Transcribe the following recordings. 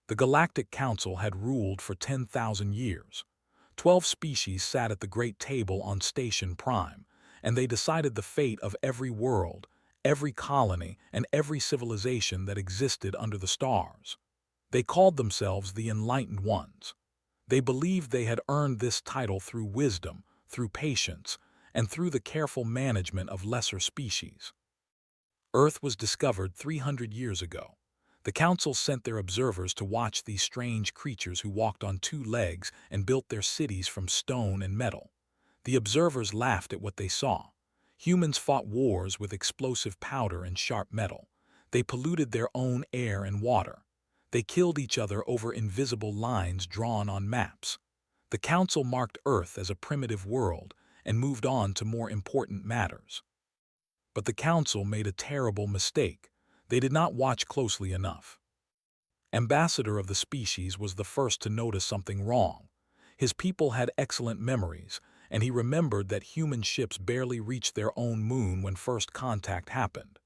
The Galactic Council had ruled for 10,000 years. 12 species sat at the Great Table on Station Prime, and they decided the fate of every world, every colony, and every civilization that existed under the stars. They called themselves the Enlightened Ones. They believed they had earned this title through wisdom, through patience, and through the careful management of lesser species. Earth was discovered 300 years ago. The Council sent their observers to watch these strange creatures who walked on two legs and built their cities from stone and metal. The observers laughed at what they saw. Humans fought wars with explosive powder and sharp metal. They polluted their own air and water. They killed each other over invisible lines drawn on maps. The Council marked Earth as a primitive world and moved on to more important matters. But the Council made a terrible mistake. They did not watch closely enough. Ambassador of the species was the first to notice something wrong. His people had excellent memories, and he remembered that human ships barely reached their own moon when first contact happened.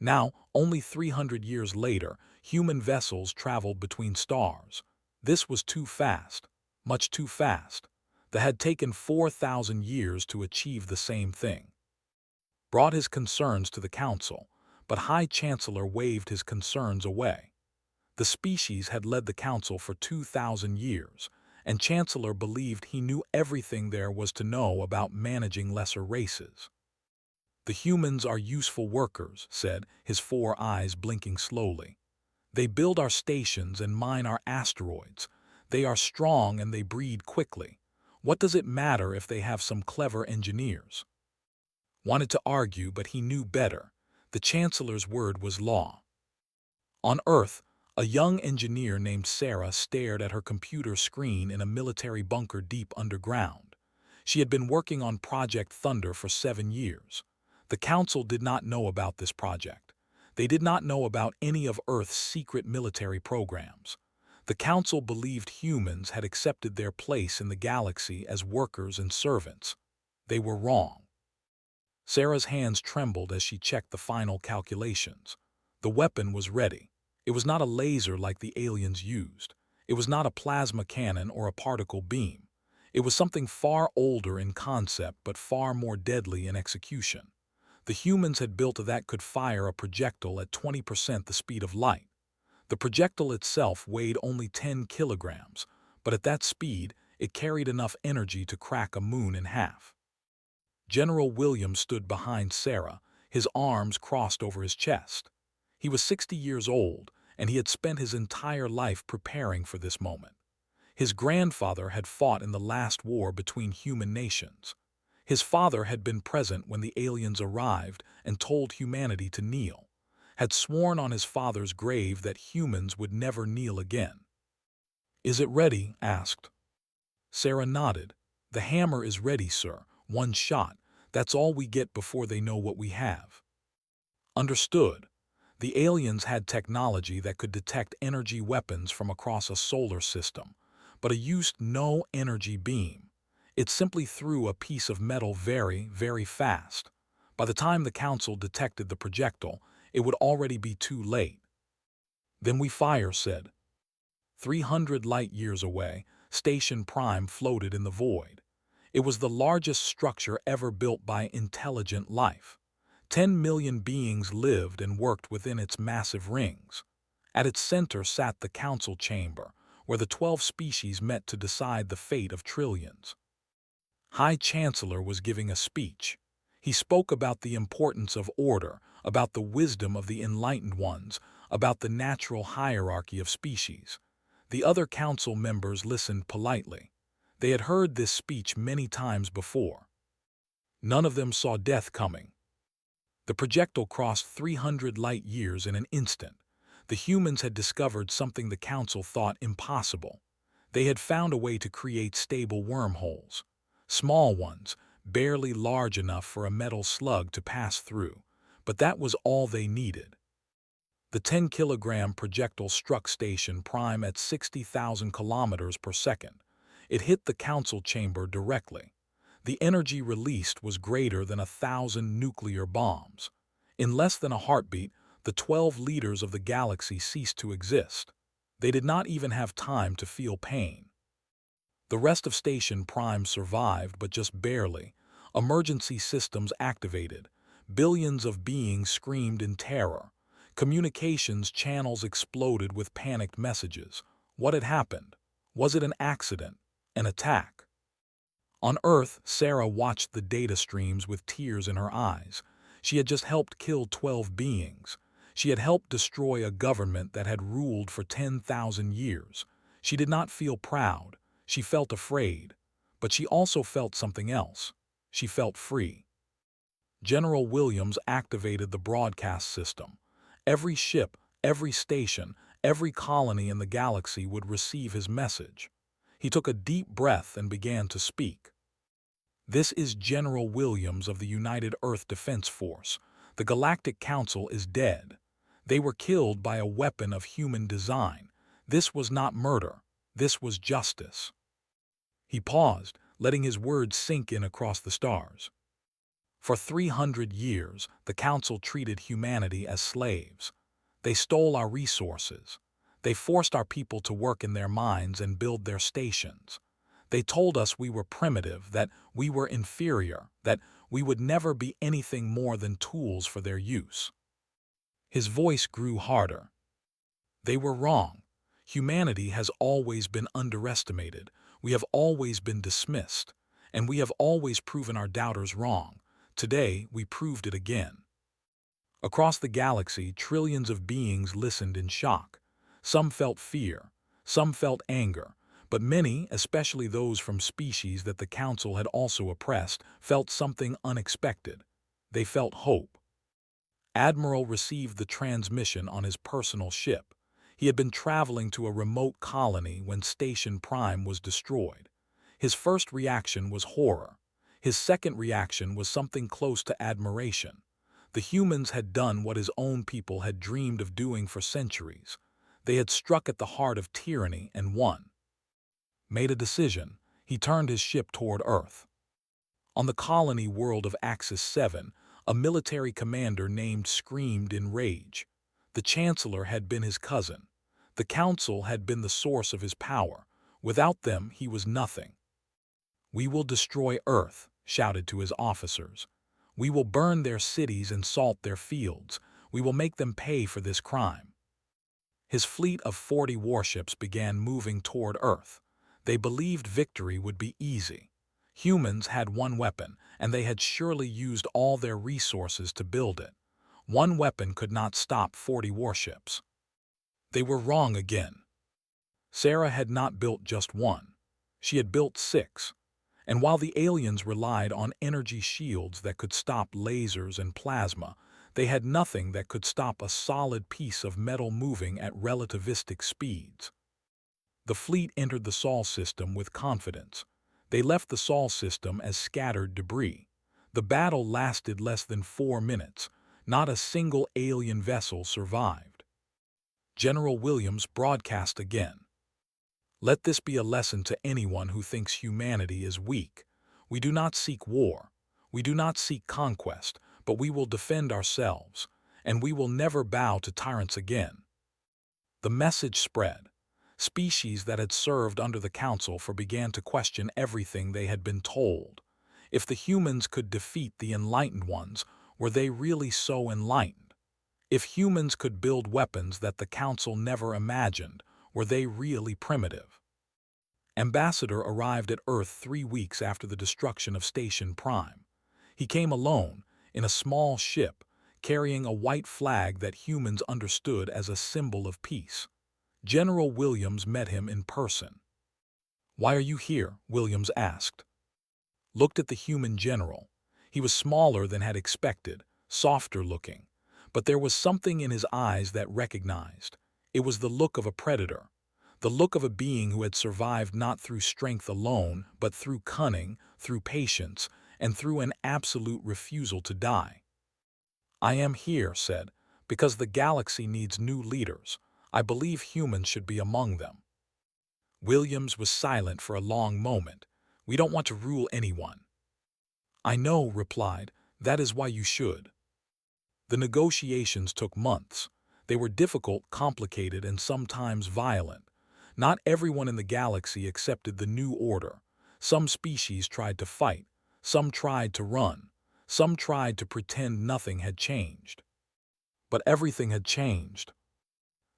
Now, only 300 years later, human vessels traveled between stars. This was too fast, much too fast. That had taken 4,000 years to achieve the same thing. Brought his concerns to the Council, but High Chancellor waved his concerns away. The species had led the Council for 2,000 years, and Chancellor believed he knew everything there was to know about managing lesser races. The humans are useful workers, said, his four eyes blinking slowly. They build our stations and mine our asteroids. They are strong and they breed quickly. What does it matter if they have some clever engineers? Wanted to argue, but he knew better. The Chancellor's word was law. On Earth, a young engineer named Sarah stared at her computer screen in a military bunker deep underground. She had been working on Project Thunder for 7 years. The Council did not know about this project. They did not know about any of Earth's secret military programs. The Council believed humans had accepted their place in the galaxy as workers and servants. They were wrong. Sarah's hands trembled as she checked the final calculations. The weapon was ready. It was not a laser like the aliens used. It was not a plasma cannon or a particle beam. It was something far older in concept but far more deadly in execution. The humans had built that could fire a projectile at 20% the speed of light. The projectile itself weighed only 10 kilograms, but at that speed, it carried enough energy to crack a moon in half. General Williams stood behind Sarah, his arms crossed over his chest. He was 60 years old, and he had spent his entire life preparing for this moment. His grandfather had fought in the last war between human nations. His father had been present when the aliens arrived and told humanity to kneel, had sworn on his father's grave that humans would never kneel again. "Is it ready?" asked. Sarah nodded. "The hammer is ready, sir. One shot. That's all we get before they know what we have." Understood. The aliens had technology that could detect energy weapons from across a solar system, but it used no energy beam. It simply threw a piece of metal very, very fast. By the time the Council detected the projectile, it would already be too late. "Then we fire," said. 300 light-years away, Station Prime floated in the void. It was the largest structure ever built by intelligent life. 10 million beings lived and worked within its massive rings. At its center sat the Council chamber, where the 12 species met to decide the fate of trillions. High Chancellor was giving a speech. He spoke about the importance of order, about the wisdom of the Enlightened Ones, about the natural hierarchy of species. The other Council members listened politely. They had heard this speech many times before. None of them saw death coming. The projectile crossed 300 light-years in an instant. The humans had discovered something the Council thought impossible. They had found a way to create stable wormholes. Small ones, barely large enough for a metal slug to pass through, but that was all they needed. The 10-kilogram projectile struck Station Prime at 60,000 kilometers per second. It hit the Council chamber directly. The energy released was greater than 1,000 nuclear bombs. In less than a heartbeat, the 12 leaders of the galaxy ceased to exist. They did not even have time to feel pain. The rest of Station Prime survived, but just barely. Emergency systems activated. Billions of beings screamed in terror. Communications channels exploded with panicked messages. What had happened? Was it an accident? An attack? On Earth, Sarah watched the data streams with tears in her eyes. She had just helped kill 12 beings. She had helped destroy a government that had ruled for 10,000 years. She did not feel proud. She felt afraid. But she also felt something else. She felt free. General Williams activated the broadcast system. Every ship, every station, every colony in the galaxy would receive his message. He took a deep breath and began to speak. This is General Williams of the United Earth Defense Force. The Galactic Council is dead. They were killed by a weapon of human design. This was not murder. This was justice. He paused, letting his words sink in across the stars. For 300 years, the Council treated humanity as slaves. They stole our resources. They forced our people to work in their mines and build their stations. They told us we were primitive, that we were inferior, that we would never be anything more than tools for their use. His voice grew harder. They were wrong. Humanity has always been underestimated. We have always been dismissed. And we have always proven our doubters wrong. Today, we proved it again. Across the galaxy, trillions of beings listened in shock. Some felt fear. Some felt anger. But many, especially those from species that the Council had also oppressed, felt something unexpected. They felt hope. Admiral received the transmission on his personal ship. He had been traveling to a remote colony when Station Prime was destroyed. His first reaction was horror. His second reaction was something close to admiration. The humans had done what his own people had dreamed of doing for centuries. They had struck at the heart of tyranny and won. Made a decision, he turned his ship toward Earth. On the colony world of Axis 7, a military commander named screamed in rage. The Chancellor had been his cousin. The Council had been the source of his power. Without them, he was nothing. "We will destroy Earth," shouted to his officers. "We will burn their cities and salt their fields. We will make them pay for this crime." His fleet of 40 warships began moving toward Earth. They believed victory would be easy. Humans had one weapon, and they had surely used all their resources to build it. One weapon could not stop 40 warships. They were wrong again. Sarah had not built just one. She had built 6. And while the aliens relied on energy shields that could stop lasers and plasma, they had nothing that could stop a solid piece of metal moving at relativistic speeds. The fleet entered the Sol system with confidence. They left the Sol system as scattered debris. The battle lasted less than 4 minutes. Not a single alien vessel survived. General Williams broadcast again. "Let this be a lesson to anyone who thinks humanity is weak. We do not seek war. We do not seek conquest, but we will defend ourselves, and we will never bow to tyrants again." The message spread. Species that had served under the Council began to question everything they had been told. If the humans could defeat the enlightened ones, were they really so enlightened? If humans could build weapons that the Council never imagined, were they really primitive? Ambassador arrived at Earth 3 weeks after the destruction of Station Prime. He came alone, in a small ship, carrying a white flag that humans understood as a symbol of peace. General Williams met him in person. "Why are you here?" Williams asked. Looked at the human general. He was smaller than had expected, softer looking. But there was something in his eyes that recognized. It was the look of a predator. The look of a being who had survived not through strength alone, but through cunning, through patience, and through an absolute refusal to die. "I am here," said, "because the galaxy needs new leaders. I believe humans should be among them." Williams was silent for a long moment. "We don't want to rule anyone." "I know," replied, "that is why you should." The negotiations took months. They were difficult, complicated, and sometimes violent. Not everyone in the galaxy accepted the new order. Some species tried to fight, some tried to run, some tried to pretend nothing had changed. But everything had changed.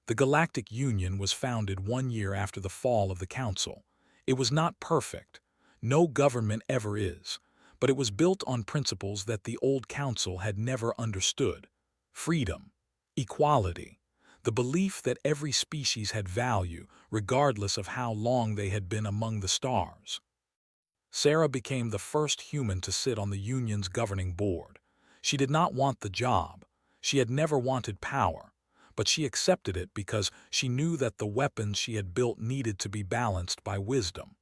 The Galactic Union was founded 1 year after the fall of the Council. It was not perfect. No government ever is. But it was built on principles that the old Council had never understood. Freedom, equality, the belief that every species had value, regardless of how long they had been among the stars. Sarah became the first human to sit on the Union's governing board. She did not want the job. She had never wanted power. But she accepted it because she knew that the weapons she had built needed to be balanced by wisdom.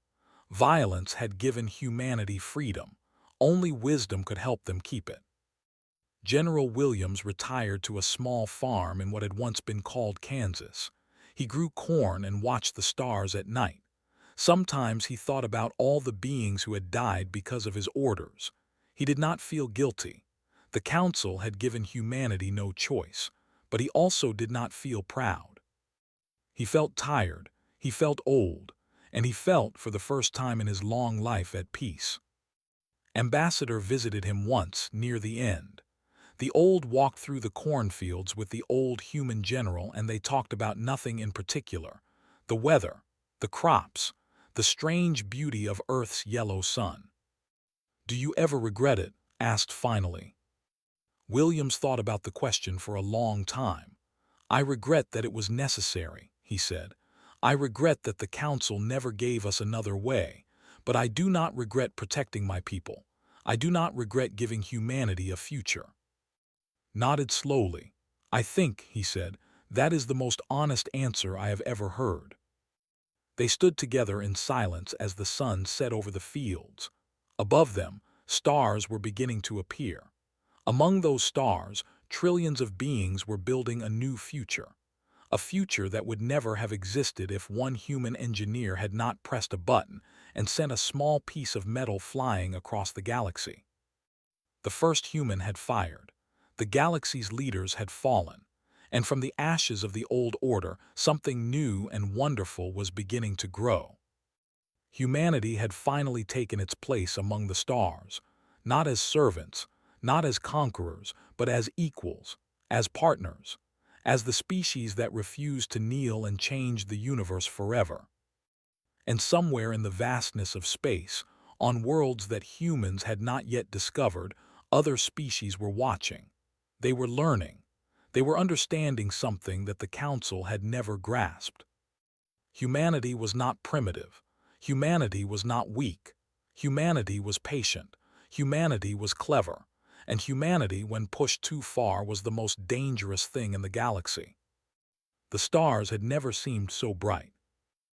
Violence had given humanity freedom. Only wisdom could help them keep it. General Williams retired to a small farm in what had once been called Kansas. He grew corn and watched the stars at night. Sometimes he thought about all the beings who had died because of his orders. He did not feel guilty. The Council had given humanity no choice, but he also did not feel proud. He felt tired, he felt old, and he felt, for the first time in his long life, at peace. Ambassador visited him once near the end. The old walked through the cornfields with the old human general, and they talked about nothing in particular: the weather, the crops, the strange beauty of Earth's yellow sun. "Do you ever regret it?" asked finally. Williams thought about the question for a long time. "I regret that it was necessary," he said. "I regret that the Council never gave us another way, but I do not regret protecting my people. I do not regret giving humanity a future." Nodded slowly. "I think," he said, "that is the most honest answer I have ever heard." They stood together in silence as the sun set over the fields. Above them, stars were beginning to appear. Among those stars, trillions of beings were building a new future. A future that would never have existed if one human engineer had not pressed a button and sent a small piece of metal flying across the galaxy. The first human had fired. The galaxy's leaders had fallen. And from the ashes of the old order, something new and wonderful was beginning to grow. Humanity had finally taken its place among the stars, not as servants, not as conquerors, but as equals, as partners, as the species that refused to kneel and changed the universe forever. And somewhere in the vastness of space, on worlds that humans had not yet discovered, other species were watching. They were learning. They were understanding something that the Council had never grasped. Humanity was not primitive. Humanity was not weak. Humanity was patient. Humanity was clever. And humanity, when pushed too far, was the most dangerous thing in the galaxy. The stars had never seemed so bright.